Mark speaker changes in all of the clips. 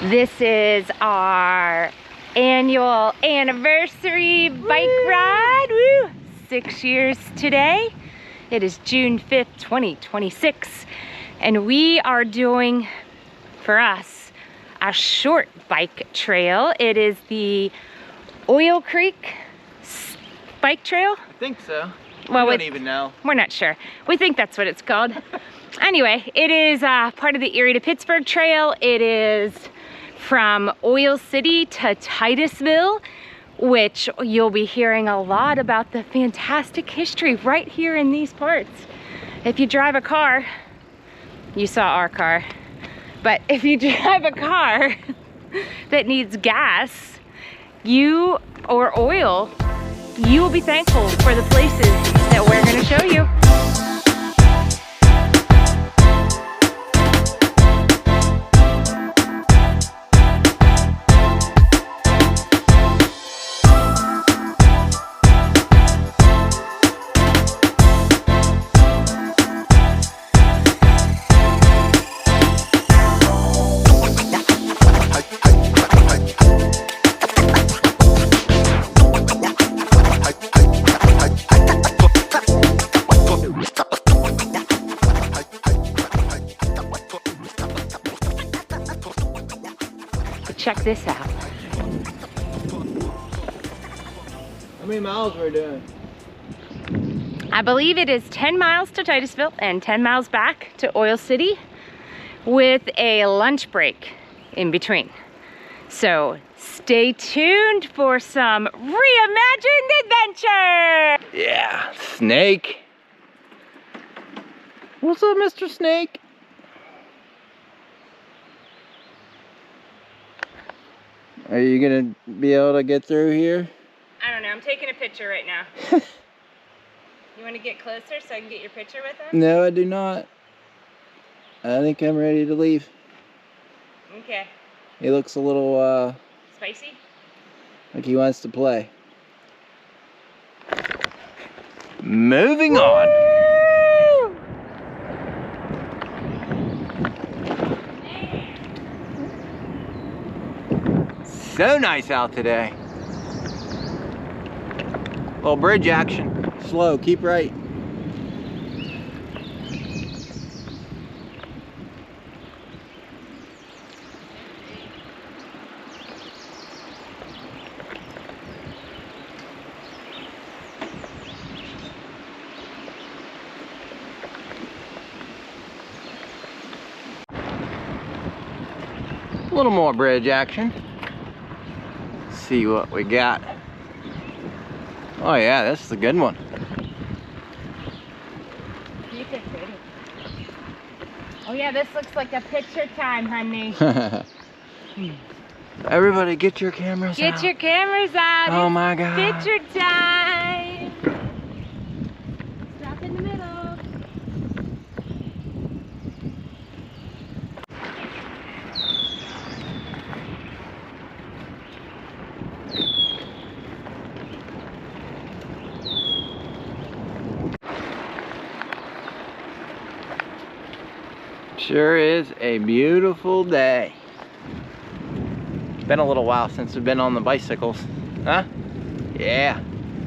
Speaker 1: This is our annual anniversary bike ride. Woo! 6 years today. It is June 5th, 2026. And we are doing, for us, a short bike trail. It is the Oil Creek bike trail.
Speaker 2: I think so.
Speaker 1: Well,
Speaker 2: we don't even know.
Speaker 1: We're not sure. We think that's what it's called. Anyway, it is part of the Erie to Pittsburgh Trail. It is from Oil City to Titusville, which you'll be hearing a lot about the fantastic history right here in these parts. If you drive a car, you saw our car, but if you drive a car that needs gas, or oil, you will be thankful for the places that we're going to show you. Check this out.
Speaker 2: How many miles we're doing?
Speaker 1: I believe it is 10 miles to Titusville and 10 miles back to Oil City with a lunch break in between. So stay tuned for some reimagined adventure.
Speaker 2: Yeah, Snake. What's up, Mr. Snake? Are you gonna be able to get through here?
Speaker 1: I don't know, I'm taking a picture right now. You want to get closer so I can get your picture with him?
Speaker 2: No, I do not. I think I'm ready to leave.
Speaker 1: Okay.
Speaker 2: He looks a little,
Speaker 1: Spicy?
Speaker 2: like he wants to play. Moving on. So nice out today. Little bridge action. Slow, keep right. A little more bridge action. See what we got. Oh yeah, this is a good one.
Speaker 1: You can pretty. Oh yeah, this looks like a picture time, honey.
Speaker 2: Everybody get your cameras out.
Speaker 1: Get your cameras out.
Speaker 2: Oh my God.
Speaker 1: Picture time. Stop in the middle.
Speaker 2: Sure is a beautiful day. It's been a little while since we've been on the bicycles. Huh? Yeah.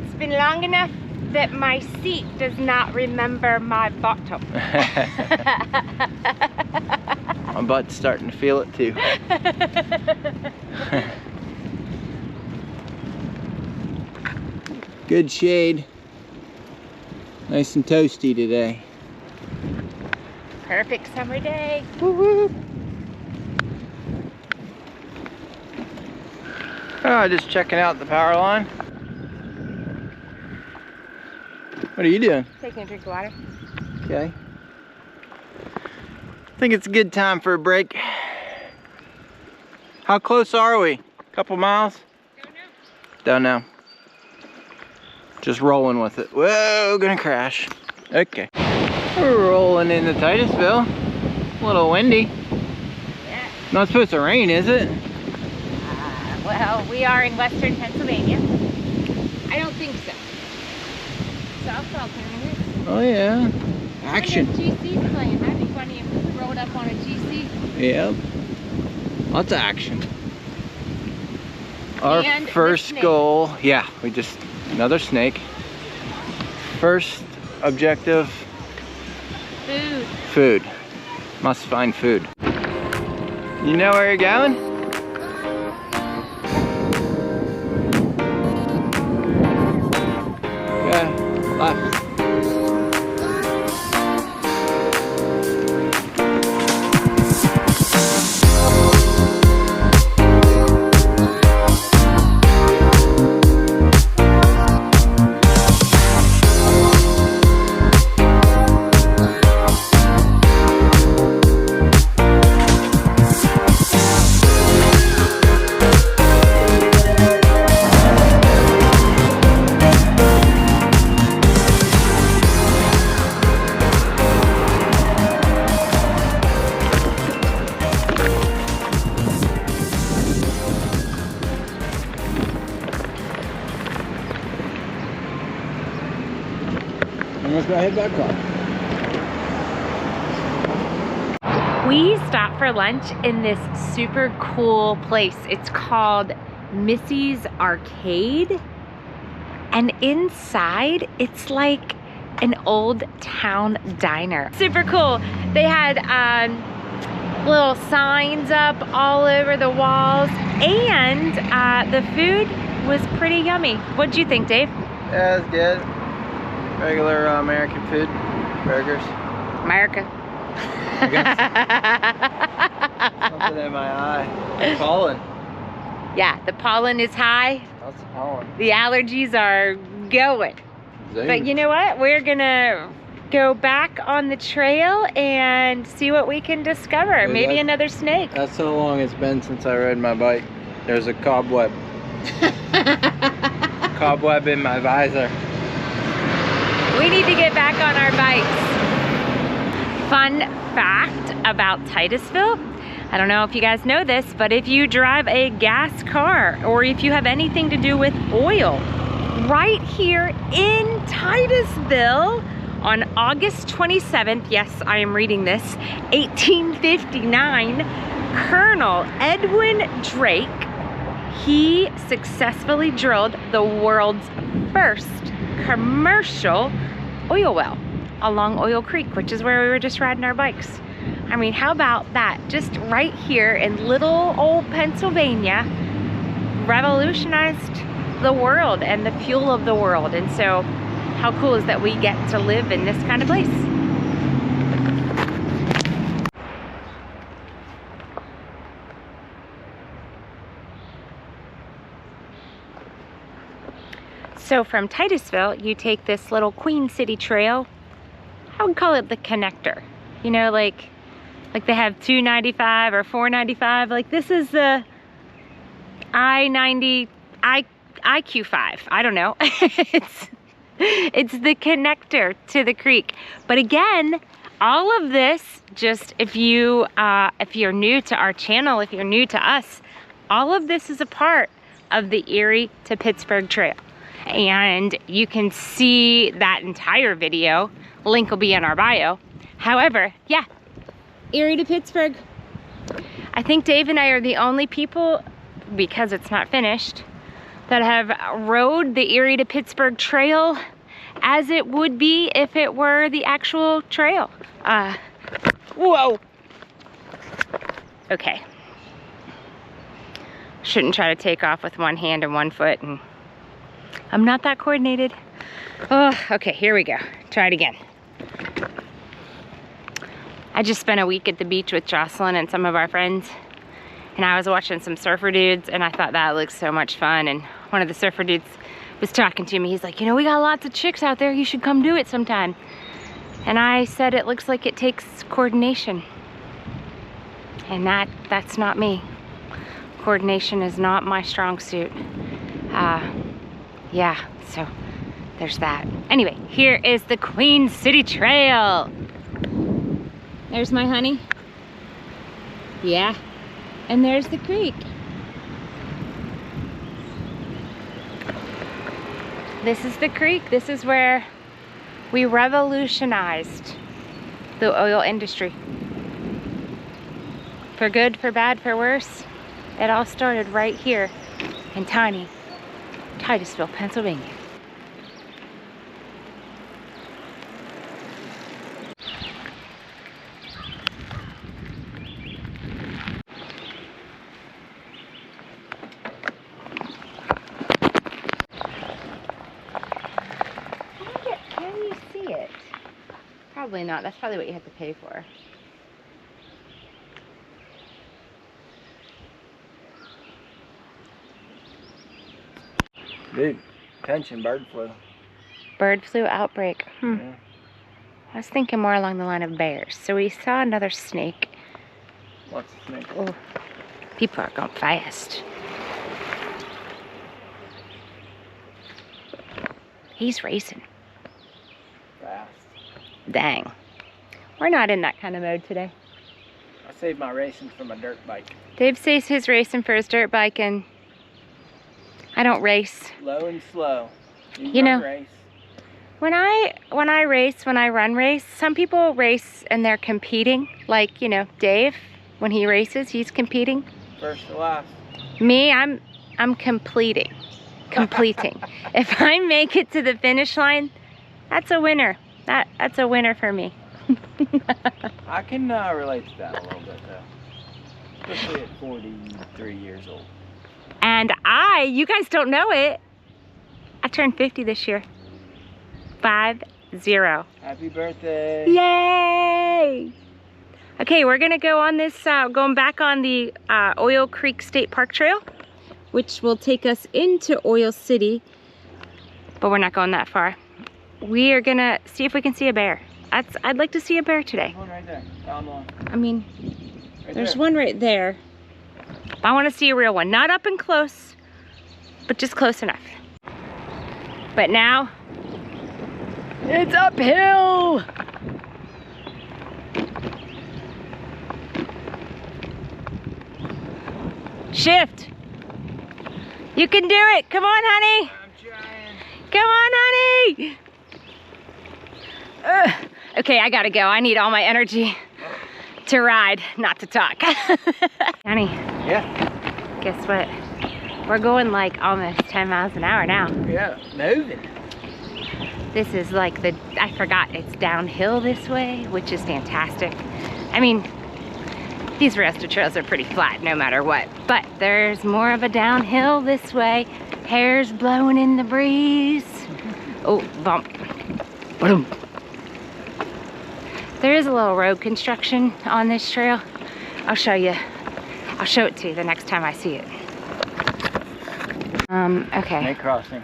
Speaker 1: It's been long enough that my seat does not remember my bottom.
Speaker 2: My butt's starting to feel it too. Good shade. Nice and toasty today.
Speaker 1: Perfect summer day.
Speaker 2: Woo-woo. Oh, just checking out the power line. What are you doing?
Speaker 1: Taking a drink of water.
Speaker 2: Okay. I think it's a good time for a break. How close are we? A couple miles?
Speaker 1: Don't know.
Speaker 2: Don't know. Just rolling with it. Whoa, gonna crash. Okay. We're rolling into Titusville. A little windy.
Speaker 1: Yeah.
Speaker 2: Not supposed to rain, is it?
Speaker 1: Well, we are in western Pennsylvania. I don't think so. Softball tournament.
Speaker 2: Oh yeah. Action.
Speaker 1: GC's playing. That'd be funny if we rolled up on a GC.
Speaker 2: Yep. Lots of action. Our
Speaker 1: And
Speaker 2: first goal, yeah, another snake. First objective, food. Must find food. You know where you're going? Yeah, left. Let's go head back on.
Speaker 1: We stopped for lunch in this super cool place. It's called Missy's Arcade. And inside, it's like an old town diner. Super cool. They had little signs up all over the walls, and the food was pretty yummy. What'd you think, Dave?
Speaker 2: Yeah, it's good. Regular American food, burgers.
Speaker 1: America.
Speaker 2: Something in my eye. Pollen.
Speaker 1: Yeah, the pollen is high.
Speaker 2: Lots of pollen.
Speaker 1: The allergies are going. But you know what? We're gonna go back on the trail and see what we can discover.
Speaker 2: Yeah,
Speaker 1: maybe another snake.
Speaker 2: That's how long it's been since I rode my bike. There's a cobweb. Cobweb in my visor.
Speaker 1: We need to get back on our bikes. Fun fact about Titusville. I don't know if you guys know this, but if you drive a gas car or if you have anything to do with oil, right here in Titusville on August 27th, yes, I am reading this, 1859, Colonel Edwin Drake, he successfully drilled the world's first commercial oil well along Oil Creek, which is where we were just riding our bikes. I mean, how about that? Just right here in little old Pennsylvania, revolutionized the world and the fuel of the world. And so how cool is that we get to live in this kind of place? So from Titusville, you take this little Queen City trail. I would call it the connector. You know, like they have 295 or 495. Like this is the I-90, IQ5. I don't know. It's the connector to the creek. But again, all of this, just if you're new to our channel, if you're new to us, all of this is a part of the Erie to Pittsburgh Trail. And you can see that entire video. Link will be in our bio. However, yeah, Erie to Pittsburgh. I think Dave and I are the only people, because it's not finished, that have rode the Erie to Pittsburgh Trail as it would be if it were the actual trail. Whoa. Okay. Shouldn't try to take off with one hand and one foot, and I'm not that coordinated. Oh, okay, here we go. Try it again. I just spent a week at the beach with Jocelyn and some of our friends, and I was watching some surfer dudes, and I thought that looked so much fun. And one of the surfer dudes was talking to me. He's like, you know, we got lots of chicks out there. You should come do it sometime. And I said, it looks like it takes coordination. And that's not me. Coordination is not my strong suit. Yeah, so there's that. Anyway, here is the Queen City Trail. There's my honey. Yeah, and there's the creek. This is the creek. This is where we revolutionized the oil industry. For good, for bad, for worse. It all started right here in tiny Titusville, Pennsylvania. Can you see it? Probably not. That's probably what you have to pay for.
Speaker 2: Dude, attention, bird flu.
Speaker 1: Bird flu outbreak.
Speaker 2: Yeah.
Speaker 1: I was thinking more along the line of bears. So we saw another snake.
Speaker 2: What's the snake?
Speaker 1: Oh, people are going fast. He's racing.
Speaker 2: Fast.
Speaker 1: Dang. We're not in that kind of mode today.
Speaker 2: I saved my racing for my dirt bike.
Speaker 1: Dave saves his racing for his dirt bike, and I don't race.
Speaker 2: Low and slow.
Speaker 1: You know,
Speaker 2: race.
Speaker 1: when I run race, some people race and they're competing. Like, you know, Dave, when he races, he's competing.
Speaker 2: First to last.
Speaker 1: Me, I'm completing. If I make it to the finish line, that's a winner. That's a winner for me.
Speaker 2: I can relate to that a little bit though. Especially at 43 years old.
Speaker 1: And you guys don't know it, I turned 50 this year. 50.
Speaker 2: Happy birthday.
Speaker 1: Yay! Okay, we're gonna go on this, going back on the Oil Creek State Park Trail, which will take us into Oil City, but we're not going that far. We are gonna see if we can see a bear. I'd like to see a bear today.
Speaker 2: One right there. Found one.
Speaker 1: I mean,
Speaker 2: Right
Speaker 1: there's
Speaker 2: there.
Speaker 1: one right there. I want to see a real one. Not up and close, but just close enough. But now, it's uphill. Shift. You can do it. Come on, honey.
Speaker 2: I'm trying.
Speaker 1: Come on, honey. Ugh. Okay, I gotta go. I need all my energy to ride, not to talk. Honey,
Speaker 2: Yeah.
Speaker 1: guess what? We're going like almost 10 miles an hour now.
Speaker 2: Yeah. Moving.
Speaker 1: This is like I forgot it's downhill this way, which is fantastic. I mean, these rest of trails are pretty flat no matter what, but there's more of a downhill this way. Hair's blowing in the breeze. Oh, bump. Boom. There is a little road construction on this trail. I'll show you. I'll show it to you the next time I see it. Okay.
Speaker 2: Snake crossing.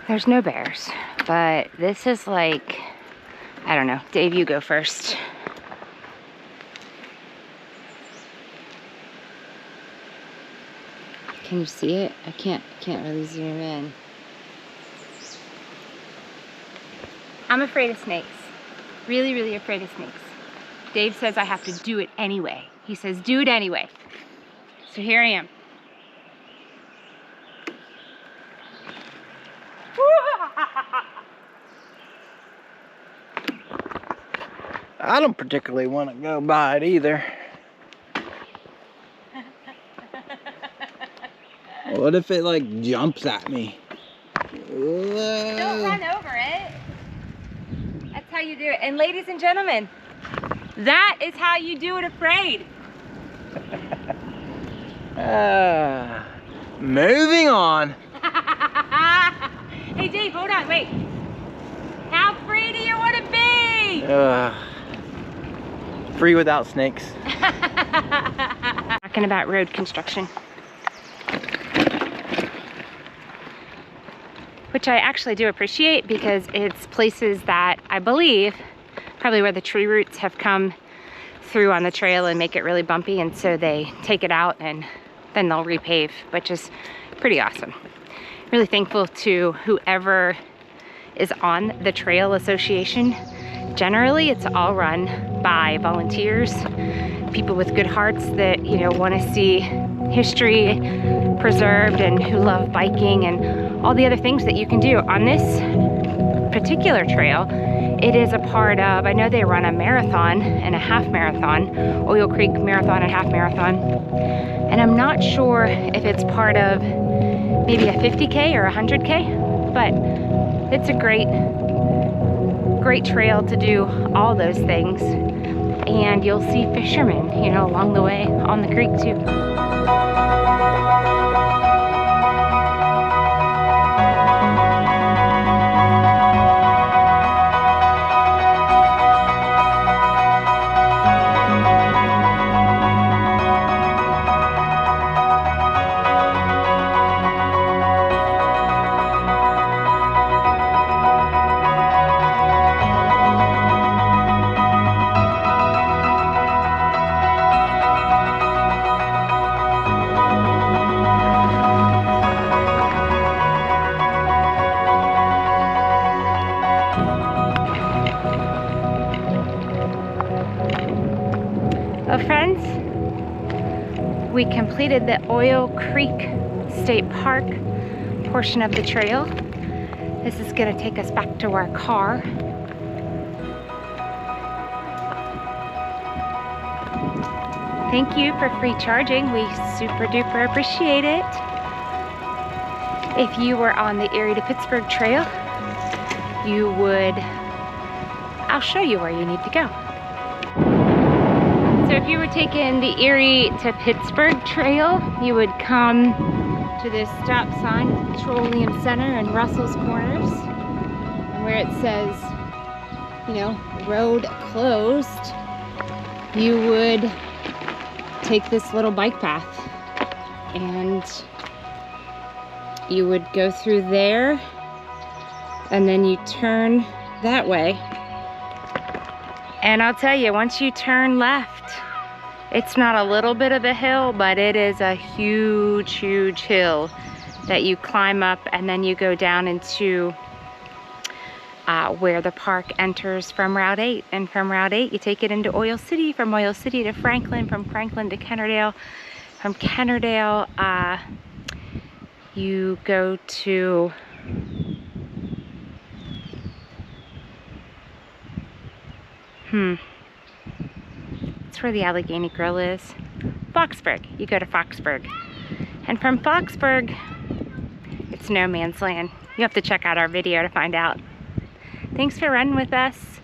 Speaker 1: There's no bears, but this is like, I don't know. Dave, you go first. Can you see it? I can't really zoom in. I'm afraid of snakes. Really, really afraid of snakes. Dave says I have to do it anyway. He says, do it anyway. So here I am.
Speaker 2: I don't particularly want to go by it either. What if it like jumps at me?
Speaker 1: Don't run over it. That's how you do it. And ladies and gentlemen, that is how you do it afraid.
Speaker 2: Moving on.
Speaker 1: Hey Dave, hold on, wait. How free do you want to be?
Speaker 2: Free without snakes.
Speaker 1: Talking about road construction. Which I actually do appreciate because it's places that I believe probably where the tree roots have come through on the trail and make it really bumpy, and so they take it out and then they'll repave, which is pretty awesome. Really thankful to whoever is on the Trail Association. Generally, it's all run by volunteers, people with good hearts that, you know, want to see history preserved and who love biking and all the other things that you can do. On this particular trail, it is a part of, I know they run a marathon and a half marathon, Oil Creek Marathon and half marathon. And I'm not sure if it's part of maybe a 50K or 100K, but it's a great trail to do all those things. And you'll see fishermen, you know, along the way on the creek too. Well, friends, we completed the Oil Creek State Park portion of the trail. This is going to take us back to our car. Thank you for free charging. We super duper appreciate it. If you were on the Erie to Pittsburgh Trail, I'll show you where you need to go. So if you were taking the Erie to Pittsburgh Trail, you would come to this stop sign, Petroleum Center and Russell's Corners, where it says, you know, road closed. You would take this little bike path and you would go through there and then you turn that way. And I'll tell you, once you turn left, it's not a little bit of a hill, but it is a huge, huge hill that you climb up, and then you go down into where the park enters from Route 8. And from Route 8, you take it into Oil City, from Oil City to Franklin, from Franklin to Kennerdale. From Kennerdale, you go to it's where the Allegheny Grill is. Foxburg. You go to Foxburg. And from Foxburg, it's no man's land. You have to check out our video to find out. Thanks for running with us.